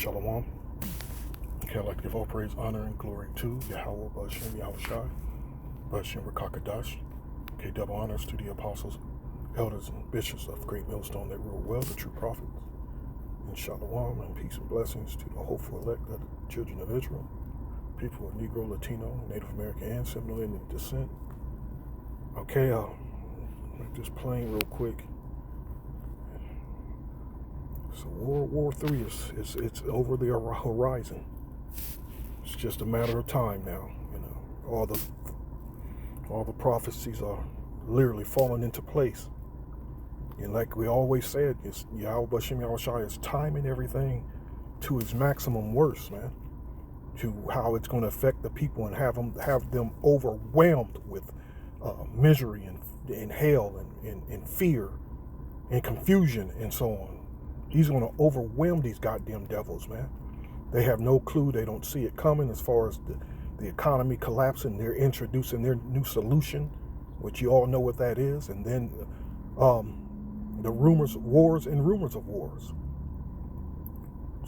Shalom. Okay, I'd like to give all praise, honor, and glory to Yahweh, Bashem, Yahushai, Bashem, Rakakadash. Okay, double honors to the apostles, elders, and bishops of Great Millstone that rule well, the true prophets. And Shalom, and peace and blessings to the hopeful elect of the children of Israel, people of Negro, Latino, Native American, and Seminole Indian descent. Okay, make this plain real quick. So World War III it's over the horizon. It's just a matter of time now. You know, all the prophecies are literally falling into place. And like we always said, it's Yahweh Bashem Yahushai is timing everything to its maximum worst, man. To how it's going to affect the people and have them overwhelmed with misery and hell and fear and confusion and so on. He's going to overwhelm these goddamn devils, man. They have no clue. They don't see it coming as far as the economy collapsing. They're introducing their new solution, which you all know what that is. And then the rumors of wars and rumors of wars.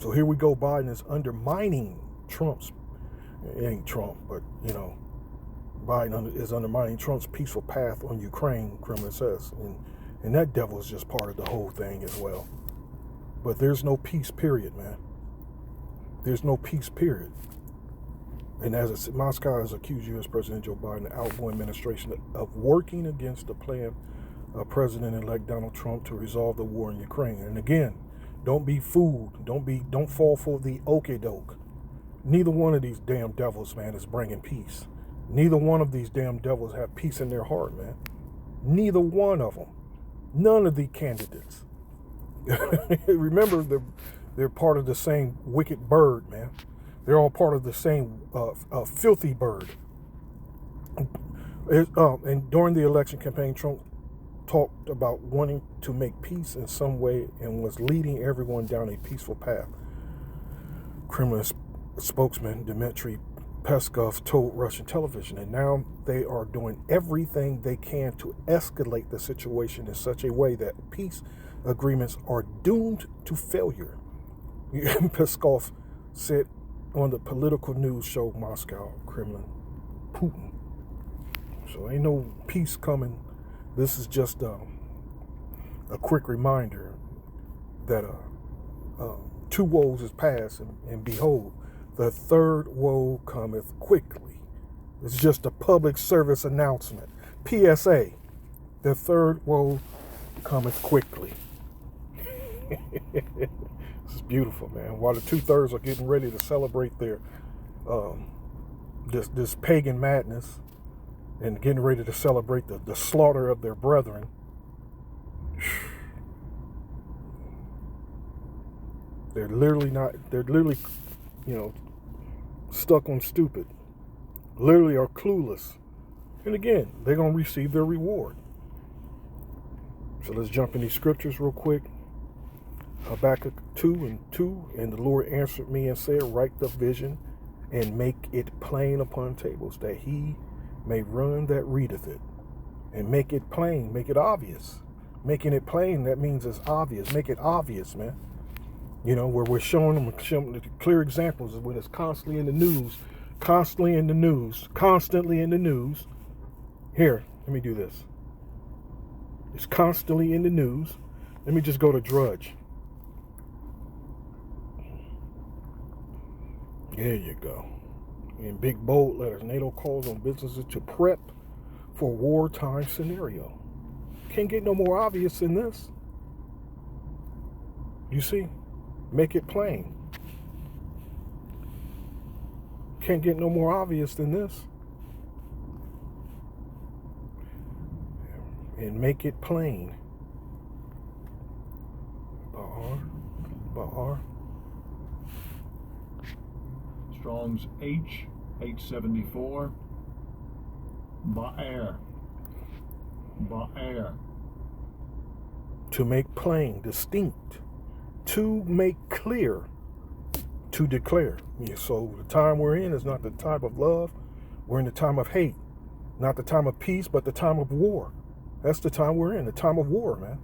So here we go. Biden is undermining Trump's, it ain't Trump, but, you know, Biden is undermining Trump's peaceful path on Ukraine, Kremlin says. And that devil is just part of the whole thing as well. But there's no peace, period, man. There's no peace, period. And as Moscow has accused U.S. President Joe Biden, the outgoing administration, of working against the plan of President-elect Donald Trump to resolve the war in Ukraine. And again, don't be fooled. Don't fall for the okie-doke. Neither one of these damn devils, man, is bringing peace. Neither one of these damn devils have peace in their heart, man. Neither one of them. None of the candidates. Remember, they're part of the same wicked bird, man. They're all part of the same filthy bird. And during the election campaign, Trump talked about wanting to make peace in some way and was leading everyone down a peaceful path. Kremlin spokesman Dmitry Peskov told Russian television, and now they are doing everything they can to escalate the situation in such a way that peace agreements are doomed to failure. Peskov said on the political news show Moscow, Kremlin, Putin. So ain't no peace coming. This is just a quick reminder that two woes is past, and behold, the third woe cometh quickly. It's just a public service announcement. PSA, the third woe cometh quickly. This is beautiful, man. While the 2/3 are getting ready to celebrate their this pagan madness and getting ready to celebrate the slaughter of their brethren, they're literally, you know, stuck on stupid. Literally are clueless. And again, they're going to receive their reward. So let's jump in these scriptures real quick. Habakkuk 2:2, and the Lord answered me and said, write the vision and make it plain upon tables, that he may run that readeth it. And make it plain, make it obvious. Making it plain, that means it's obvious. Make it obvious, man. You know, where we're showing them the clear examples of when it's constantly in the news. Here, let me do this. It's constantly in the news. Let me just go to Drudge. There you go. In big bold letters, NATO calls on businesses to prep for wartime scenario. Can't get no more obvious than this. You see? Make it plain. Can't get no more obvious than this. And make it plain. Ba'ar. Strong's H874. Ba'er. To make plain, distinct. To make clear. To declare. Yeah, so the time we're in is not the time of love. We're in the time of hate. Not the time of peace, but the time of war. That's the time we're in, the time of war, man.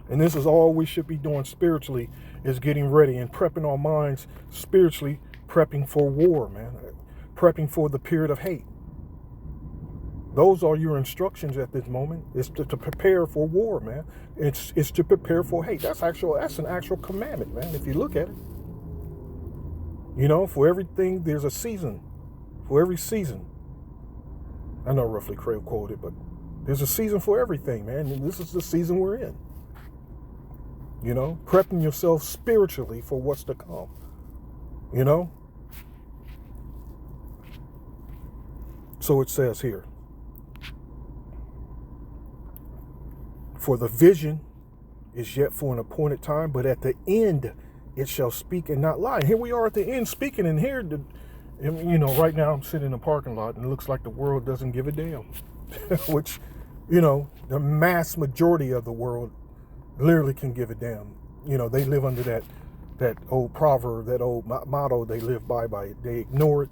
And this is all we should be doing spiritually, is getting ready and prepping our minds spiritually, prepping for war, man. Prepping for the period of hate. Those are your instructions at this moment. It's to prepare for war, man. It's to prepare for hate. That's an actual commandment, man, if you look at it. You know, for everything, there's a season. For every season. I know roughly Craig quoted, but there's a season for everything, man. And this is the season we're in. You know, prepping yourself spiritually for what's to come. You know? So it says here, for the vision is yet for an appointed time, but at the end it shall speak and not lie. And here we are at the end speaking, and here, you know, right now I'm sitting in a parking lot and it looks like the world doesn't give a damn. Which, you know, the mass majority of the world literally can give a damn. You know, they live under that old proverb, that old motto they live by. They ignore it,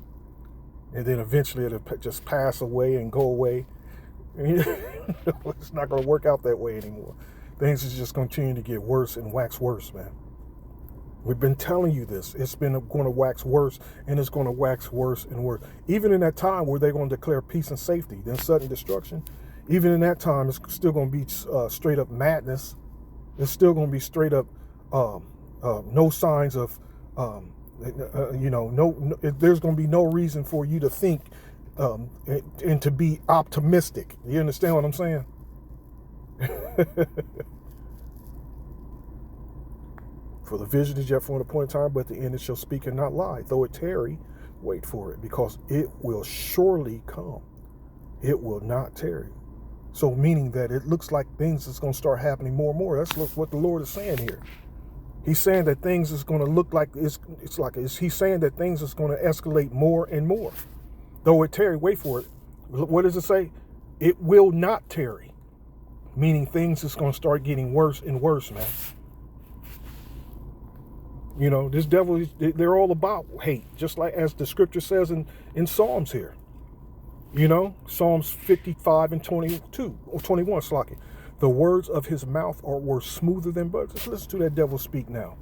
and then eventually it'll just pass away and go away. It's not going to work out that way anymore. Things is just continue to get worse and wax worse, man. We've been telling you this. It's been going to wax worse, and it's going to wax worse and worse. Even in that time where they're going to declare peace and safety, then sudden destruction, even in that time, it's still going to be straight up madness. It's still going to be straight up no signs of, there's going to be no reason for you to think and to be optimistic. You understand what I'm saying? For the vision is yet for an appointed time, but at the end it shall speak and not lie. Though it tarry, wait for it, because it will surely come. It will not tarry. So meaning that it looks like things is going to start happening more and more. That's what the Lord is saying here. He's saying that things is going to look like he's saying that things is going to escalate more and more. Though it tarry, wait for it. What does it say? It will not tarry. Meaning things is going to start getting worse and worse, man. You know, this devil, they're all about hate, just like as the scripture says in Psalms here. You know, Psalms 55 and 22 or 21, Slocky. The words of his mouth were smoother than butter. Just listen to that devil speak now.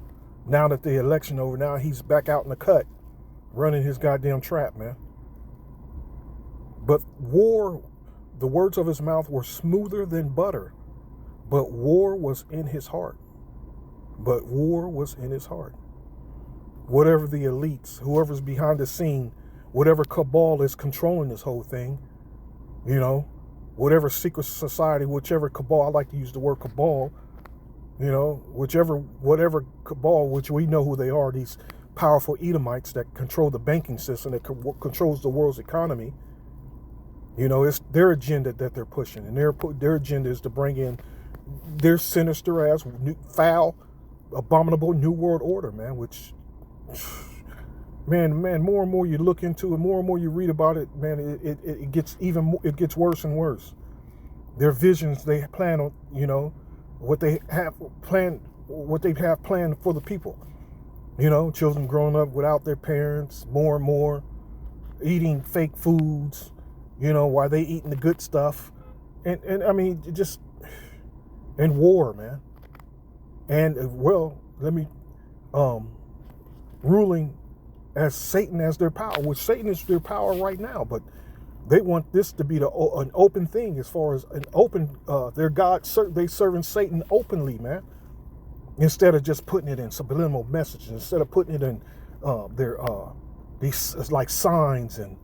Now that the election over, now he's back out in the cut, running his goddamn trap, man. But the words of his mouth were smoother than butter, but war was in his heart. But war was in his heart. Whatever the elites, whoever's behind the scene, whatever cabal is controlling this whole thing, you know, whatever secret society, whichever cabal, I like to use the word cabal, you know, whatever cabal, which we know who they are, these powerful Edomites that control the banking system, that controls the world's economy. You know, it's their agenda that they're pushing, and their agenda is to bring in their sinister ass, foul, abominable New World Order, man, which, man, more and more you look into it, more and more you read about it, man, it gets worse and worse. Their visions, they plan on, you know, what they have planned for the people. You know, children growing up without their parents, more and more, eating fake foods, you know, while they eating the good stuff. And I mean, just, and war, man. And, ruling as Satan as their power, which Satan is their power right now, but they want this to be an open thing, as far as an open, their God, they serving Satan openly, man, instead of just putting it in subliminal messages, instead of putting it in these like signs and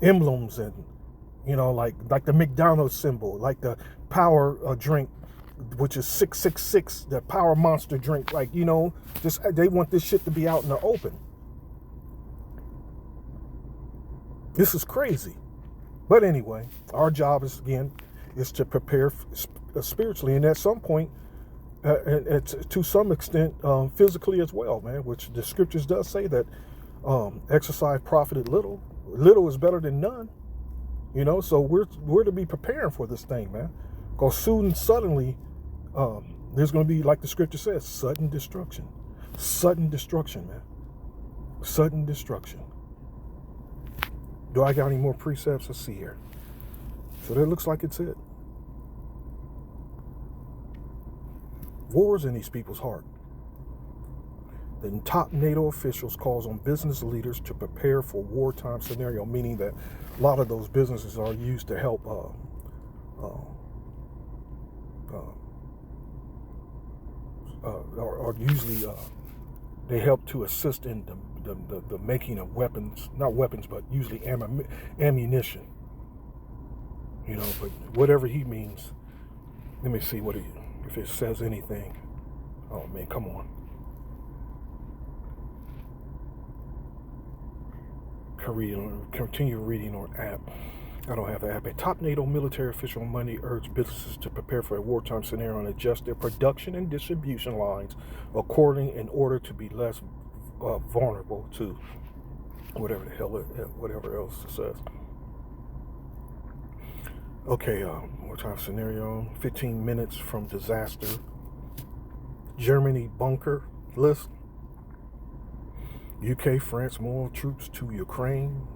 emblems, and, you know, like the McDonald's symbol, like the power drink, which is 666, the power monster drink, like, you know, just they want this shit to be out in the open. This is crazy. But anyway, our job is to prepare spiritually, and at some point, to some extent, physically as well, man, which the scriptures does say that exercise profited little. Little is better than none. You know, so we're to be preparing for this thing, man. Because soon, suddenly, there's going to be, like the scripture says, sudden destruction. Sudden destruction, man. Sudden destruction. Do I got any more precepts? Let's see here. So that looks like it's it. War's in these people's heart. The top NATO officials calls on business leaders to prepare for wartime scenario, meaning that a lot of those businesses are used to help are usually they help to assist in the making of weapons, not weapons, but usually ammunition. You know, but whatever he means, let me see if it says anything. Oh man, come on. Continue reading on app. I don't have the app. A top NATO military official on Monday urged businesses to prepare for a wartime scenario and adjust their production and distribution lines accordingly in order to be less vulnerable to whatever else it says. Okay, wartime scenario. 15 minutes from disaster. Germany bunker list. UK, France, more troops to Ukraine.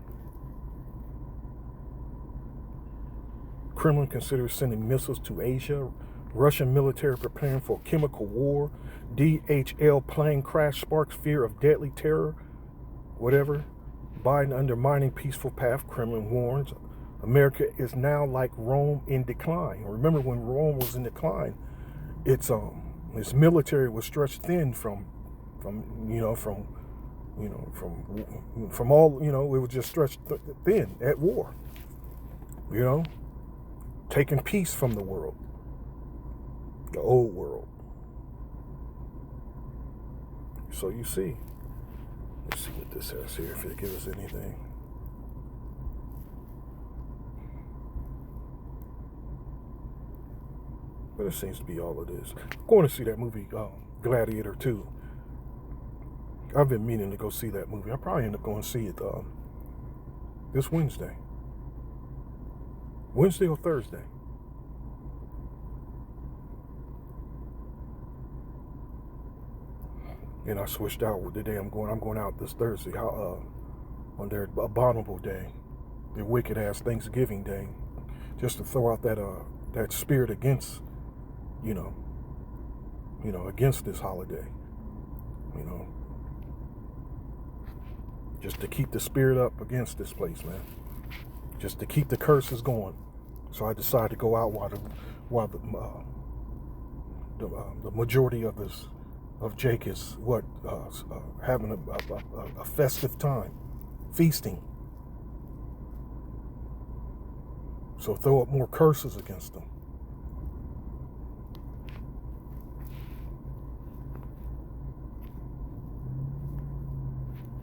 Kremlin considers sending missiles to Asia. Russian military preparing for chemical war. DHL plane crash sparks fear of deadly terror. Whatever. Biden undermining peaceful path, Kremlin warns. America is now like Rome in decline. Remember when Rome was in decline, its military was stretched thin from all, it was just stretched thin at war, taking peace from the world, the old world. So you see, let's see what this says here, if it gives us anything. But it seems to be all it is. I'm going to see that movie, Gladiator 2. I've been meaning to go see that movie. I'll probably end up going to see it this Wednesday. Wednesday or Thursday. And I switched out with the day I'm going out this Thursday. On their abominable day, their wicked ass Thanksgiving day, just to throw out that spirit against, against this holiday, just to keep the spirit up against this place, man. Just to keep the curses going. So I decided to go out while the majority of Jake is having a festive time, feasting. So throw up more curses against them.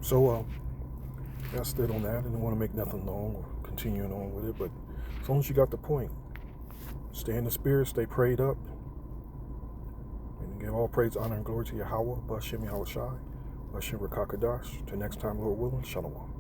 So that's it on that. I didn't want to make nothing long or continuing on with it, but as long as you got the point, stay in the spirit, stay prayed up, and give all praise, honor, and glory to Yahweh, Bashem Yahweh Shai, Bashem Rakakadash. Till next time, Lord willing, Shalom.